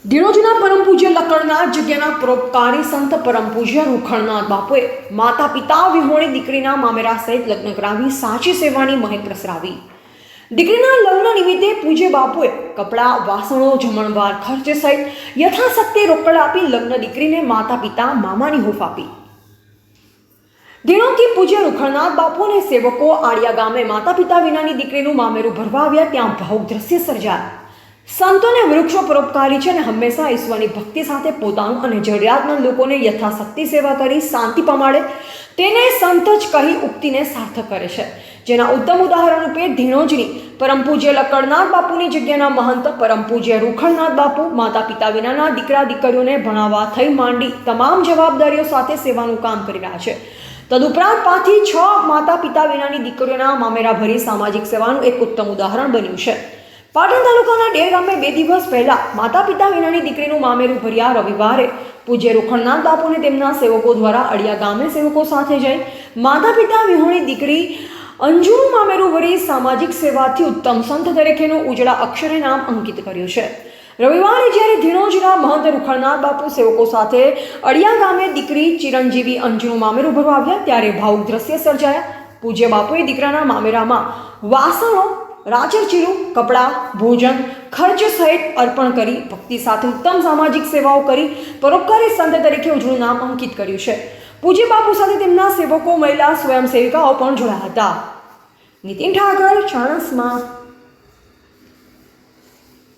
ધીણોજના પરમ પૂજ્ય લકડનાથ જગ્યાના પરોપકારી સંત પરમ પૂજ્ય રૂખણનાથ બાપુએ માતા પિતા વિહોણી દીકરીના મામેરા સહિત લગ્ન કરાવી સાચી સેવાની મહેક પ્રસરાવી। દીકરીના લગ્ન નિમિત્તે પૂજ્ય બાપુએ કપડાં, વાસણો, જમણવાર ખર્ચ સહિત યથાશક્તિ રોકડ આપી લગ્ન દીકરીને માતા પિતા મામાની હૂંફ આપી। ધીણોથી પૂજ્ય રૂખણનાથ બાપુ અને સેવકો આડિયા ગામે માતા પિતા વિનાની દીકરીનું મામેરું ભરવા આવ્યા। ત્યાં ભાવુક દ્રશ્ય સર્જાયા। સંતોને વૃક્ષો પરોપકારી છે અને હંમેશા ઈશ્વરની ભક્તિ સાથે પોતાનું અને જરૂરિયાતમંદ લોકોને યથાશક્તિ સેવા કરી શાંતિ પમાડે તેને સંત જ કહી ઉક્તિને સાર્થક કરે છે। જેના ઉત્તમ ઉદાહરણ રૂપે ધીણોજની પરમ પૂજ્ય લકડનાથ બાપુની જગ્યાના મહંત પરમ પૂજ્ય રૂખણનાથ બાપુ માતા પિતા વિનાના દીકરા દીકરીઓને ભણાવવા થઈ માંડી તમામ જવાબદારીઓ સાથે સેવાનું કામ કરી રહ્યા છે। તદુપરાંત 5 થી 6 માતા પિતા વિનાની દીકરીઓના મામેરા ભરી સામાજિક સેવાનું એક ઉત્તમ ઉદાહરણ બન્યું છે। પાટણ તાલુકાના ડેર ગામે 2 દિવસ પહેલા માતા પિતા વિનાની દીકરીનું મામેરું ભર્યા રવિવારે પૂજ્ય રૂખણનાથ બાપુને તેમના સેવકો દ્વારા અડિયા ગામે સેવકો સાથે જઈ માતા પિતા વિહોણી દીકરી અંજુનું મામેરું ભરી સામાજિક સેવાથી ઉત્તમ સંત તરીકેનું ઉજળા અક્ષરે નામ અંકિત કર્યું છે। રવિવારે જ્યારે ધીણોજના મહંત રૂખણનાથ બાપુ સેવકો સાથે અડિયા ગામે દીકરી ચિરંજીવી અંજુનું મામેરું ભરવા આવ્યા ત્યારે ભાવુક દ્રશ્ય સર્જાયા। પૂજ્ય બાપુએ દીકરાના મામેરામાં વાસણો, રાચરચીરું, કપડાં, ભોજન ખર્ચ સહિત અર્પણ કરી ભક્તિ સાથે ઉત્તમ સામાજિક સેવાઓ કરી પરોપકારી સંત તરીકે ઉજળું નામ અંકિત કર્યું છે। પૂજ્ય બાપુ સાથે તેમના સેવકો, મહિલા સ્વયંસેવિકાઓ પણ જોડાયા હતા। નીતિન ઠાકર, ચાણસ્મા।